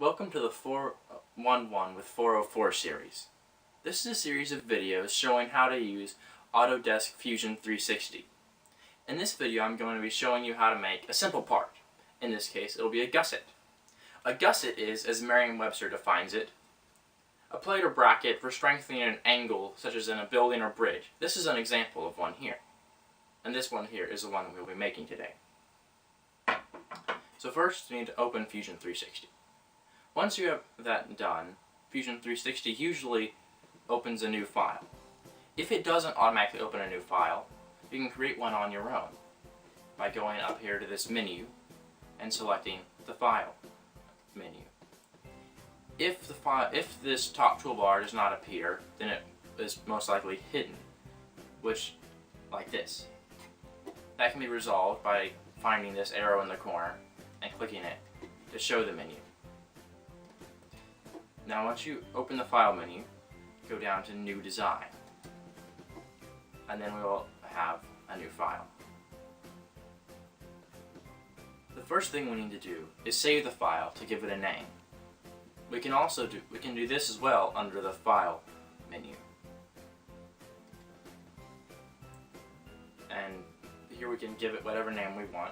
Welcome to the 411 with 404 series. This is a series of videos showing how to use Autodesk Fusion 360. In this video I'm going to be showing you how to make a simple part. In this case it'll be a gusset. A gusset is, as Merriam-Webster defines it, a plate or bracket for strengthening an angle such as in a building or bridge. This is an example of one here. And this one here is the one that we'll be making today. So first we need to open Fusion 360. Once you have that done, Fusion 360 usually opens a new file. If it doesn't automatically open a new file, you can create one on your own by going up here to this menu and selecting the File menu. If this top toolbar does not appear, then it is most likely hidden, which, like this. That can be resolved by finding this arrow in the corner and clicking it to show the menu. Now once you open the File menu, go down to New Design, and then we will have a new file. The first thing we need to do is save the file to give it a name. We can do this as well under the File menu. And here we can give it whatever name we want.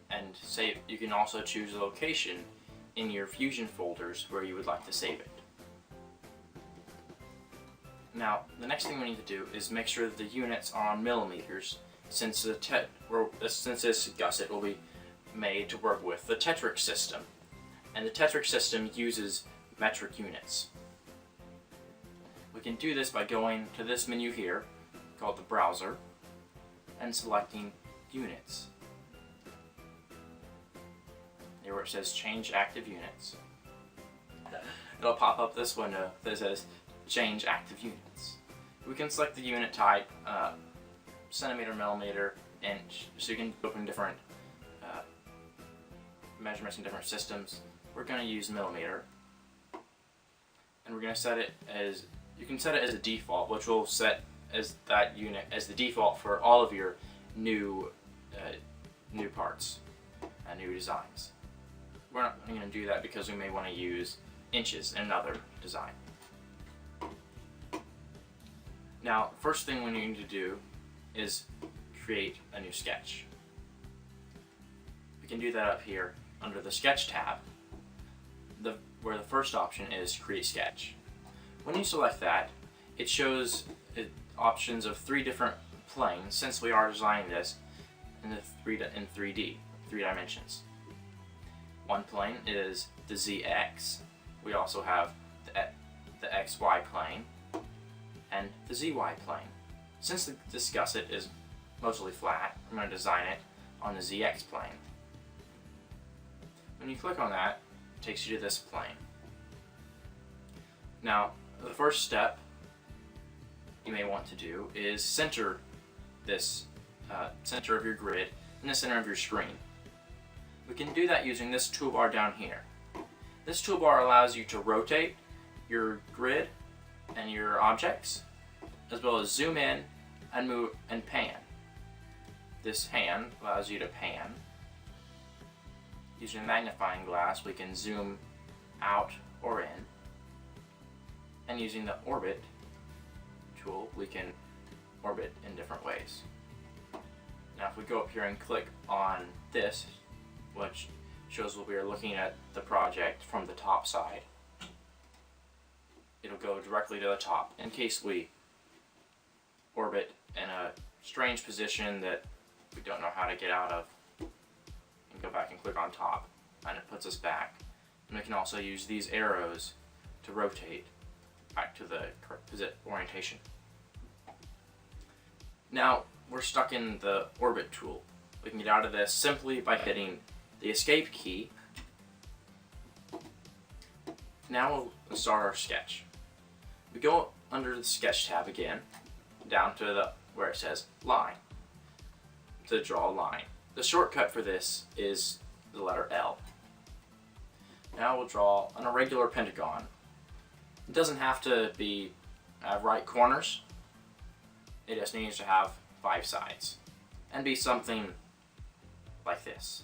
And save. You can also choose a location in your Fusion folders where you would like to save it. Now, the next thing we need to do is make sure that the units are on millimeters, since this gusset will be made to work with the tetric system, and the tetric system uses metric units. We can do this by going to this menu here, called the Browser, and selecting Units. Here where it says Change Active Units, it'll pop up this window that says Change Active Units. We can select the unit type, centimeter, millimeter, inch, so you can open different measurements in different systems. We're going to use millimeter, and we're going to set it as, you can set it as a default, which will set as that unit as the default for all of your new parts and new designs. We're not going to do that because we may want to use inches in another design. Now, first thing we need to do is create a new sketch. We can do that up here under the Sketch tab, where the first option is Create Sketch. When you select that, it shows options of 3 different planes, since we are designing this in 3D, 3 dimensions. One plane is the ZX. We also have the XY plane and the ZY plane. Since this gusset is mostly flat, I'm going to design it on the ZX plane. When you click on that, it takes you to this plane. Now, the first step you may want to do is center this center of your grid in the center of your screen. We can do that using this toolbar down here. This toolbar allows you to rotate your grid and your objects, as well as zoom in and move and pan. This hand allows you to pan. Using a magnifying glass, we can zoom out or in. And using the orbit tool, we can orbit in different ways. Now if we go up here and click on this, which shows what we are looking at the project from the top side, it'll go directly to the top in case we orbit in a strange position that we don't know how to get out of. And go back and click on top, and it puts us back. And we can also use these arrows to rotate back to the correct orientation. Now we're stuck in the orbit tool. We can get out of this simply by hitting the escape key. Now we'll start our sketch. We go under the Sketch tab again, down to where it says Line, to draw a line. The shortcut for this is the letter L. Now we'll draw an irregular pentagon. It doesn't have to be right corners. It just needs to have 5 sides and be something like this.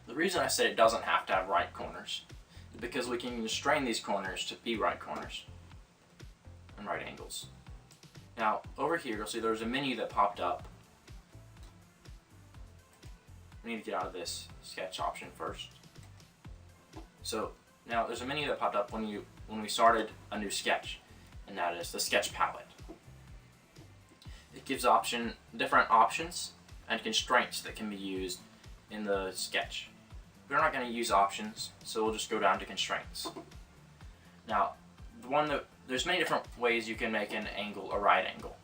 The reason I said it doesn't have to have right corners is because we can constrain these corners to be right corners and right angles. Now, over here, you'll see there's a menu that popped up. We need to get out of this sketch option first. So now there's a menu that popped up when we started a new sketch, and that is the sketch palette. It gives different options and constraints that can be used in the sketch. We're not going to use options, so we'll just go down to constraints. Now, there's many different ways you can make an angle a right angle.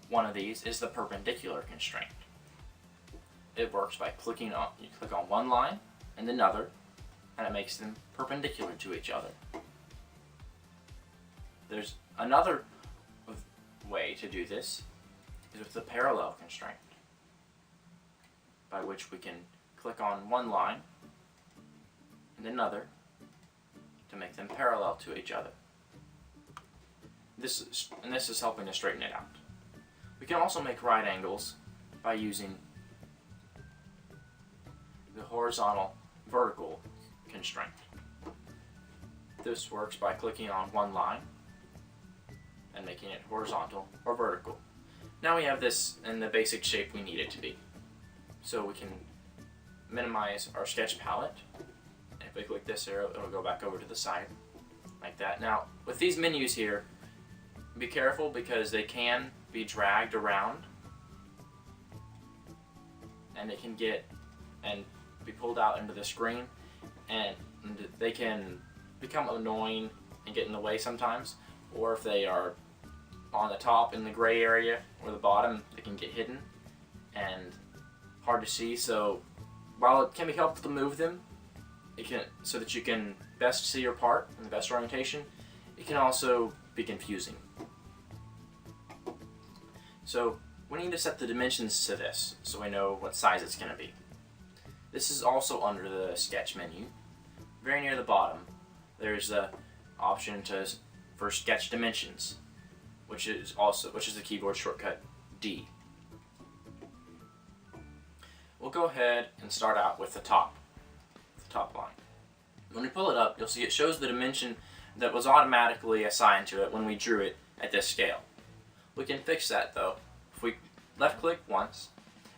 One of these is the perpendicular constraint. It works by you click on one line and another, and it makes them perpendicular to each other. There's another way to do this is with the parallel constraint, by which we can click on one line and another to make them parallel to each other. This is helping to straighten it out. We can also make right angles by using the horizontal vertical constraint. This works by clicking on one line and making it horizontal or vertical. Now we have this in the basic shape we need it to be. So we can minimize our sketch palette. If we click this arrow, it'll go back over to the side like that. Now, with these menus here, be careful because they can be dragged around, and they can get and be pulled out into the screen, and they can become annoying and get in the way sometimes, or if they are on the top in the gray area or the bottom, they can get hidden and hard to see. So while it can be helpful to move them, so that you can best see your part in the best orientation, it can also be confusing. So we need to set the dimensions to this so we know what size it's going to be. This is also under the sketch menu. Very near the bottom, there's the option for sketch dimensions, which is the keyboard shortcut D. We'll go ahead and start out with the top line. When we pull it up, you'll see it shows the dimension that was automatically assigned to it when we drew it at this scale. We can fix that though. If we left click once,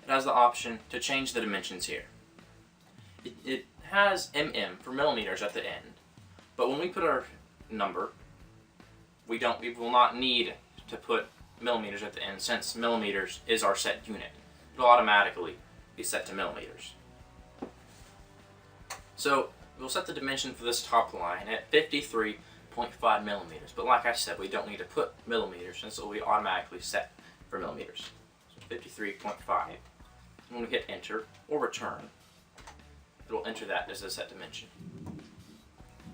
it has the option to change the dimensions here. It has for millimeters at the end, but when we put our number, we will not need to put millimeters at the end, since millimeters is our set unit. It'll automatically be set to millimeters. So we'll set the dimension for this top line at 53.5 millimeters, but like I said, we don't need to put millimeters, since it will be automatically set for millimeters. So 53.5. When we hit enter or return, it will enter that as a set dimension.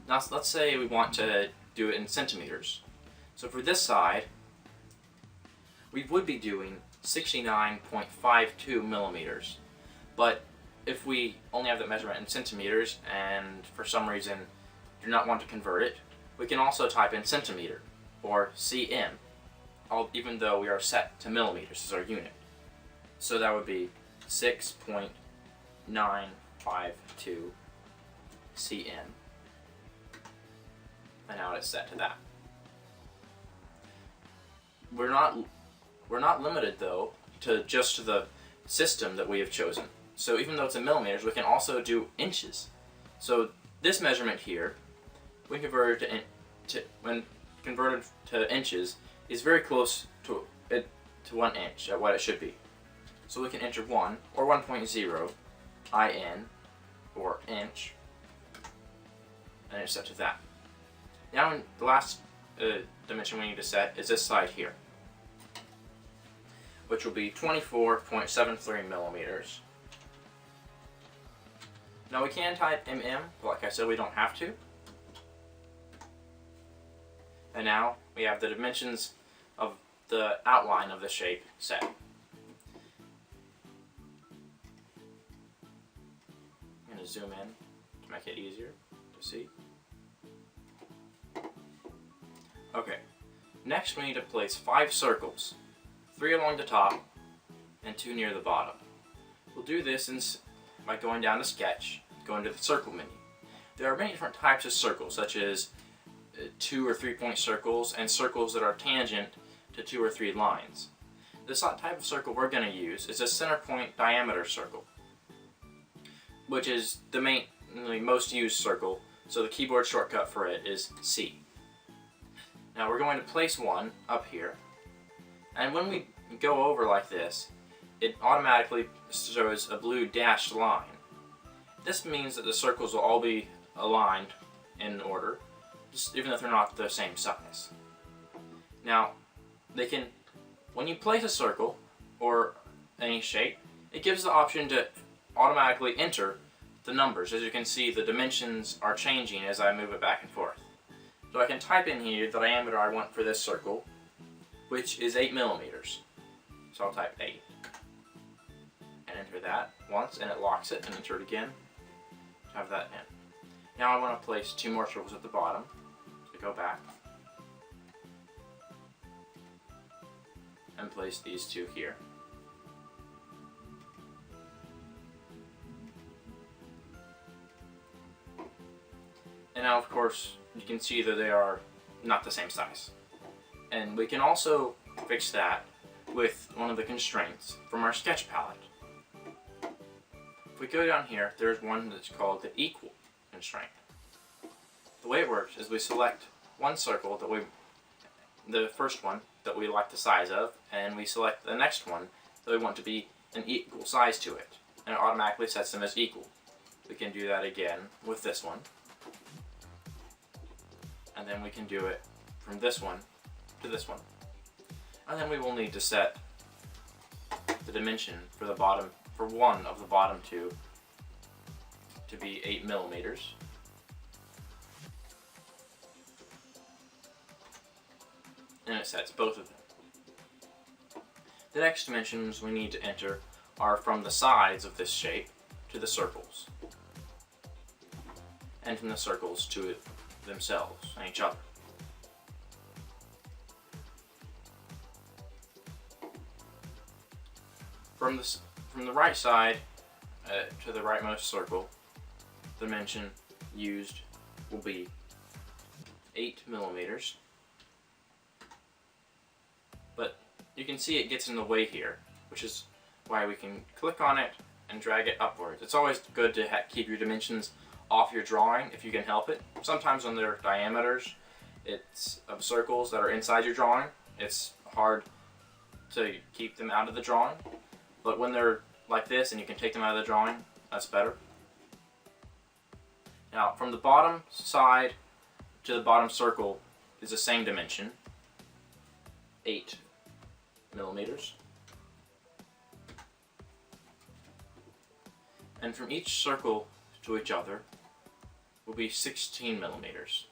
Now let's say we want to do it in centimeters. So for this side, we would be doing 69.52 millimeters, but if we only have the measurement in centimeters and for some reason do not want to convert it, we can also type in centimeter or cm, even though we are set to millimeters as our unit. So that would be 6.952 cm, and now it's set to that. We're not limited though to just the system that we have chosen. So even though it's in millimeters, we can also do inches. So this measurement here, when converted to inches, is very close to 1 inch at what it should be. So we can enter 1 or 1.0 in or inch, and it's set to that. Now the last dimension we need to set is this side here, which will be 24.73 millimeters. Now we can type but like I said, we don't have to. And now we have the dimensions of the outline of the shape set. I'm going to zoom in to make it easier to see. Okay, next we need to place 5 circles, 3 along the top and 2 near the bottom. We'll do this by going down to sketch go into the circle menu. There are many different types of circles, such as 2 or 3 point circles and circles that are tangent to 2 or 3 lines. This type of circle we're going to use is a center point diameter circle, which is the most used circle, so the keyboard shortcut for it is C. Now we're going to place one up here, and when we go over like this, it automatically shows a blue dashed line. This means that the circles will all be aligned in order, even if they're not the same size. Now, when you place a circle or any shape, it gives the option to automatically enter the numbers. As you can see, the dimensions are changing as I move it back and forth. So I can type in here the diameter I want for this circle, which is 8 millimeters. So I'll type 8 and enter that once, and it locks it, and enter it again to have that in. Now I want to place 2 more circles at the bottom. So go back and place these 2 here. And now, of course, you can see that they are not the same size. And we can also fix that with one of the constraints from our sketch palette. If we go down here, there's one that's called the equal constraint. The way it works is we select one circle the first one that we like the size of, and we select the next one that we want to be an equal size to it, and it automatically sets them as equal. We can do that again with this one, and then we can do it from this one to this one, and then we will need to set the dimension for one of the bottom 2 to be 8 millimeters. And it sets both of them. The next dimensions we need to enter are from the sides of this shape to the circles, and from the circles to themselves and each other. From the right side to the rightmost circle, the dimension used will be 8 millimeters. But you can see it gets in the way here, which is why we can click on it and drag it upwards. It's always good to keep your dimensions off your drawing if you can help it. Sometimes when they're diameters of circles that are inside your drawing, it's hard to keep them out of the drawing. But when they're like this and you can take them out of the drawing, that's better. Now, from the bottom side to the bottom circle is the same dimension, 8 millimeters. And from each circle to each other will be 16 millimeters.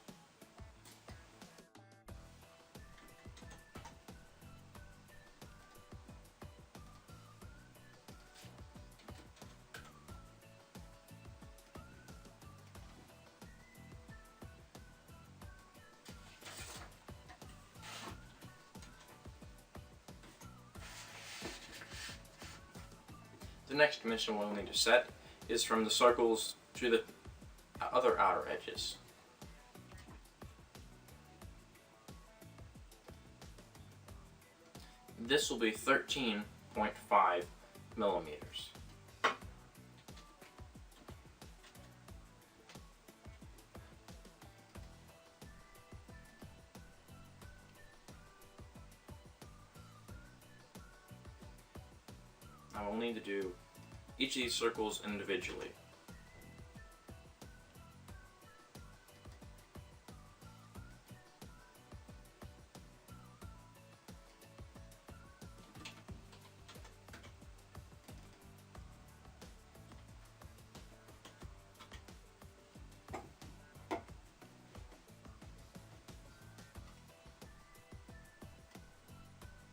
The next dimension we'll need to set is from the circles to the other outer edges. This will be 13.5 millimeters. I will need to do each of these circles individually.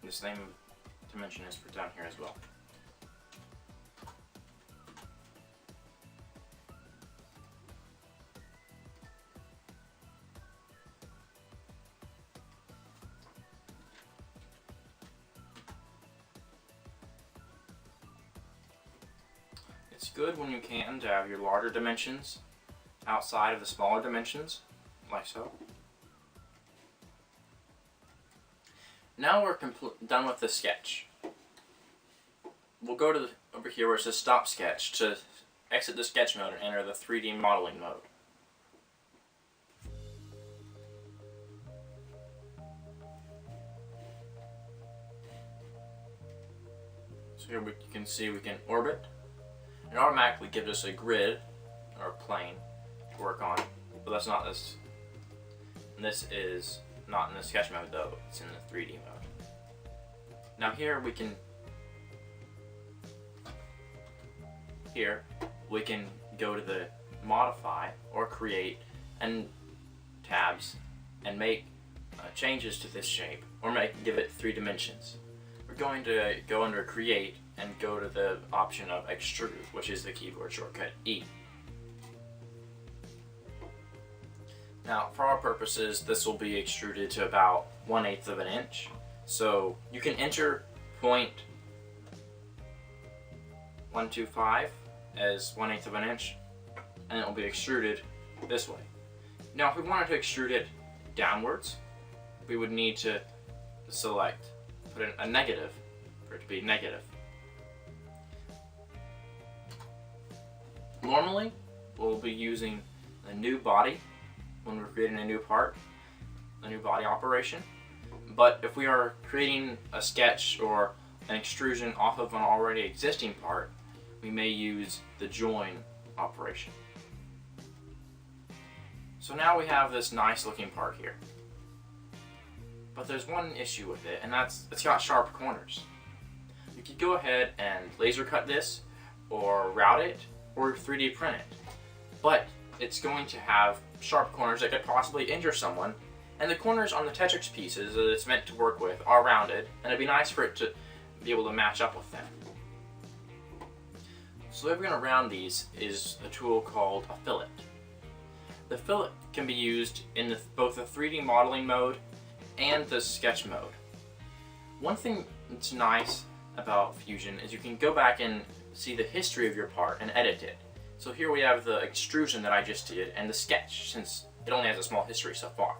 The same dimension is for down here as well. It's good when you can to have your larger dimensions outside of the smaller dimensions, like so. Now we're done with the sketch. We'll go to over here where it says Stop Sketch to exit the sketch mode and enter the 3D modeling mode. So here you can see we can orbit. It automatically gives us a grid or a plane to work on, but that's not this. And this is not in the sketch mode though, it's in the 3D mode. Now here we can go to the modify or create and tabs and make changes to this shape or give it 3 dimensions. We're going to go under create and go to the option of extrude, which is the keyboard shortcut E. Now for our purposes this will be extruded to about 1/8 of an inch. So you can enter 0.125 as 1/8 of an inch and it will be extruded this way. Now if we wanted to extrude it downwards, we would need to select, put in a negative for it to be negative. Normally we'll be using a new body when we're creating a new part, a new body operation. But if we are creating a sketch or an extrusion off of an already existing part, we may use the join operation. So now we have this nice looking part here. But there's one issue with it, and that's it's got sharp corners. You could go ahead and laser cut this, or route it, or 3D print it. But it's going to have sharp corners that could possibly injure someone, and the corners on the Tetrix pieces that it's meant to work with are rounded, and it'd be nice for it to be able to match up with them. So the way we're going to round these is a tool called a fillet. The fillet can be used in both the 3D modeling mode and the sketch mode. One thing that's nice about Fusion is you can go back and see the history of your part and edit it. So here we have the extrusion that I just did and the sketch, since it only has a small history so far.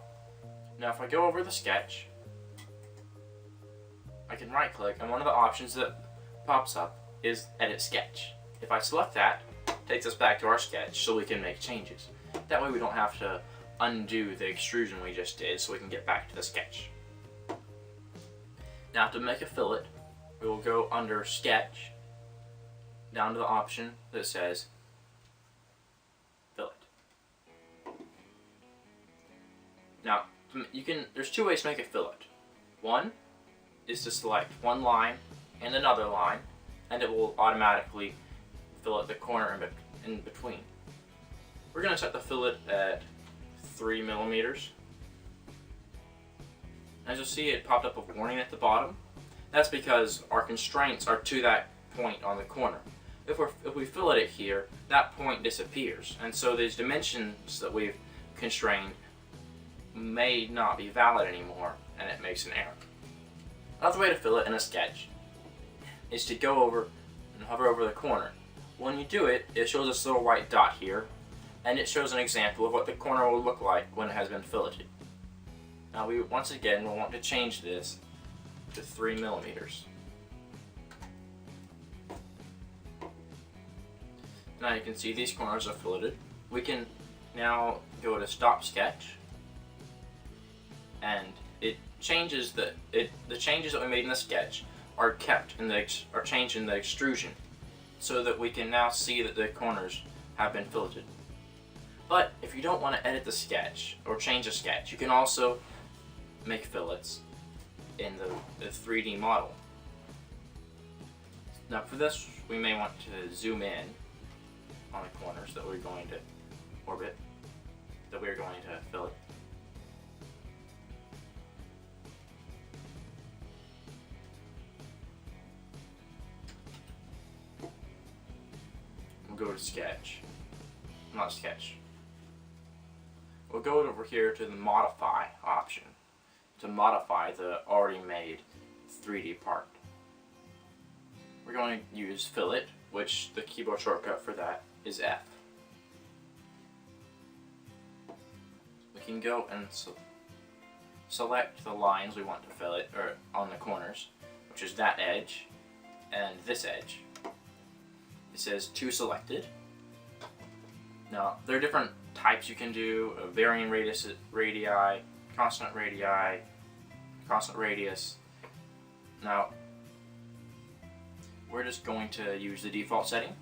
Now if I go over the sketch, I can right click, and one of the options that pops up is Edit Sketch. If I select that, it takes us back to our sketch so we can make changes. That way we don't have to undo the extrusion we just did, so we can get back to the sketch. Now to make a fillet, we will go under Sketch, down to the option that says Fillet. Now, there's 2 ways to make a fillet. One is to select one line and another line, and it will automatically fillet the corner in between. We're going to set the fillet at 3 millimeters. As you'll see, it popped up a warning at the bottom. That's because our constraints are to that point on the corner. If we fillet it here, that point disappears, and so these dimensions that we've constrained may not be valid anymore, and it makes an error. Another way to fillet in a sketch is to go over and hover over the corner. When you do it, it shows this little white dot here, and it shows an example of what the corner will look like when it has been filleted. Now once again, we'll want to change this to 3 millimeters. Now you can see these corners are filleted. We can now go to Stop Sketch, and it changes the changes that we made in the sketch are kept in are changed in the extrusion, so that we can now see that the corners have been filleted. But if you don't want to edit the sketch or change the sketch, you can also make fillets in the 3D model. Now for this, we may want to zoom in on the corners that we're going to orbit, that we're going to fillet. We'll go to Sketch, not Sketch. We'll go over here to the Modify option to modify the already made 3D part. We're going to use Fillet which the keyboard shortcut for that is F. We can go and select the lines we want to fillet, or on the corners, which is that edge and this edge. It says to selected. Now there are different types you can do: varying radii, constant radius. Now we're just going to use the default setting,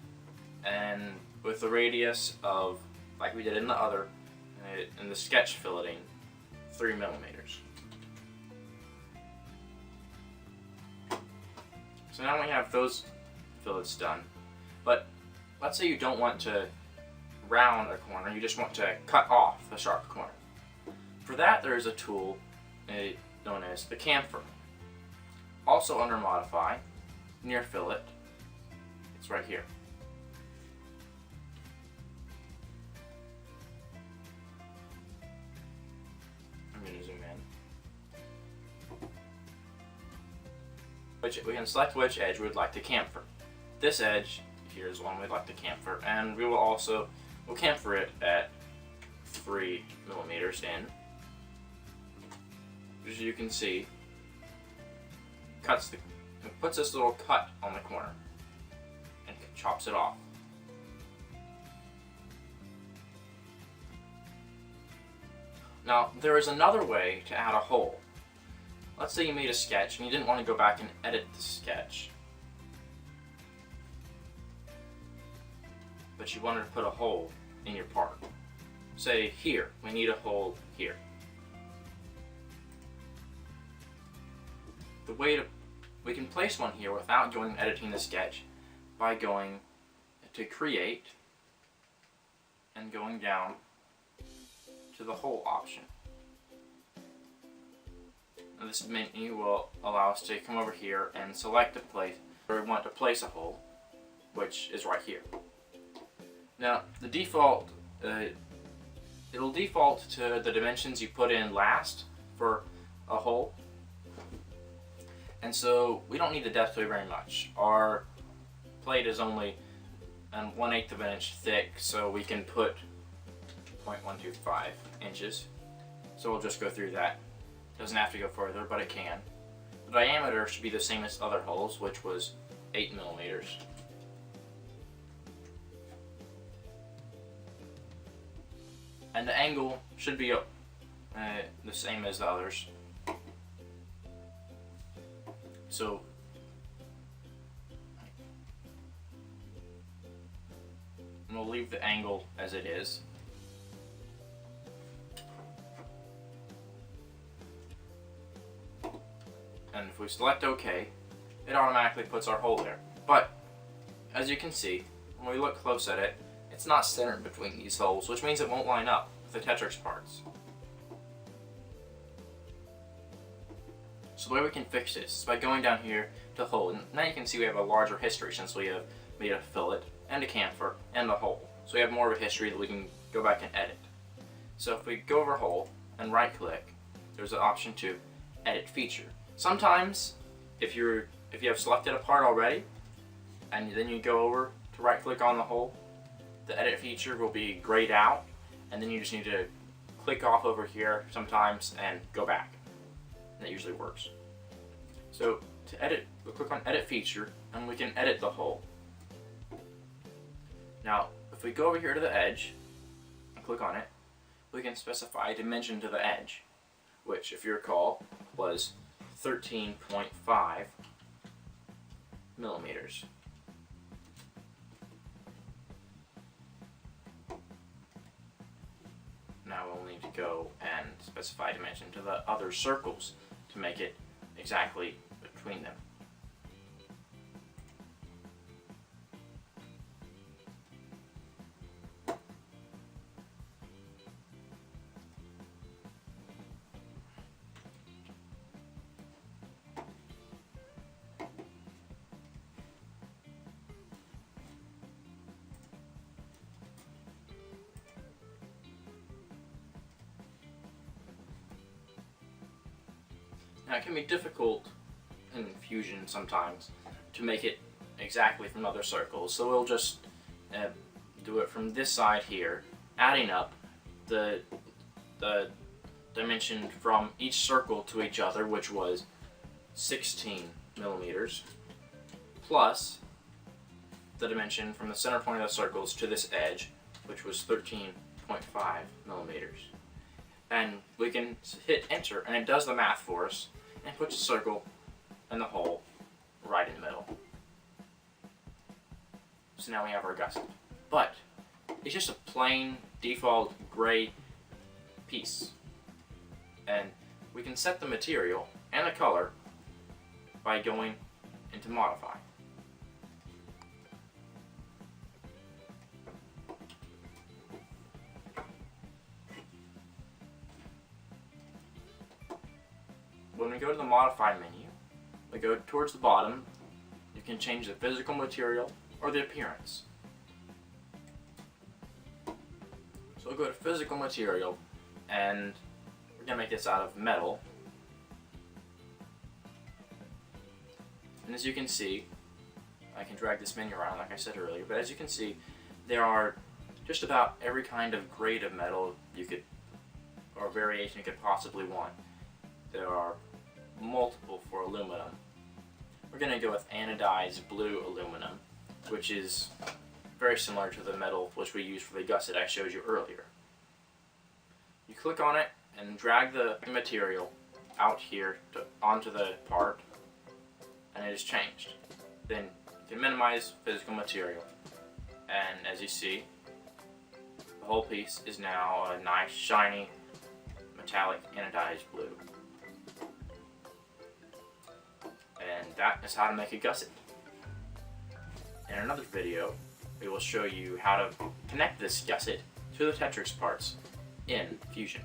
and with the radius of, like we did in the other, in the sketch filleting, 3 millimeters. So now we have those fillets done. But let's say you don't want to round a corner, you just want to cut off the sharp corner. For that, there is a tool known as the chamfer. Also under Modify, near Fillet, it's right here. I'm going to zoom in. We can select which edge we would like to chamfer. This edge here is one we'd like to chamfer, and we will also chamfer it at 3 millimeters in. As you can see, it puts this little cut on the corner and chops it off. Now there is another way to add a hole. Let's say you made a sketch and you didn't want to go back and edit the sketch, but you wanted to put a hole in your part. Say here, we need a hole here. We can place one here without going and editing the sketch by going to Create and going down to the Hole option. Now this menu will allow us to come over here and select a place where we want to place a hole, which is right here. Now the default, it'll default to the dimensions you put in last for a hole, and so we don't need the depth to be very much. Our plate is only 1/8 of an inch thick, so we can put 0.125 inches. So we'll just go through that. Doesn't have to go further, but it can. The diameter should be the same as other holes, which was 8 millimeters. And the angle should be the same as the others. So we'll leave the angle as it is. And if we select OK, it automatically puts our hole there. But as you can see, when we look close at it, it's not centered between these holes, which means it won't line up with the Tetrix parts. So the way we can fix this is by going down here to Hole. And now you can see we have a larger history since we have made a fillet and a chamfer and a hole. So we have more of a history that we can go back and edit. So if we go over Hole and right click, there's an option to Edit Feature. Sometimes if you have selected a part already and then you go over to right click on the hole, the edit feature will be grayed out, and then you just need to click off over here sometimes and go back. And that usually works. So to edit, we'll click on Edit Feature and we can edit the hole. Now if we go over here to the edge and click on it, we can specify a dimension to the edge, which if you recall was 13.5 millimeters. Now we'll need to go and specify dimension to the other circles to make it exactly between them. Now it can be difficult in Fusion sometimes to make it exactly from other circles, so we'll just do it from this side here, adding up the dimension from each circle to each other, which was 16 millimeters, plus the dimension from the center point of the circles to this edge, which was 13.5 millimeters. And we can hit enter, and it does the math for us, and puts a circle in the hole right in the middle. So now we have our gusset. But it's just a plain default gray piece. And we can set the material and the color by going into modify. When we go to the modify menu, we go towards the bottom. You can change the physical material or the appearance. So we'll go to physical material, and we're going to make this out of metal. And as you can see, I can drag this menu around like I said earlier, but as you can see, there are just about every kind of grade of metal you could, or variation you could possibly want. There are multiple for aluminum. We're going to go with anodized blue aluminum, which is very similar to the metal which we used for the gusset I showed you earlier. You click on it and drag the material out here onto the part, and it is changed. Then you can minimize physical material, and as you see, the whole piece is now a nice shiny metallic anodized blue. And that is how to make a gusset. In another video, we will show you how to connect this gusset to the Tetrix parts in Fusion.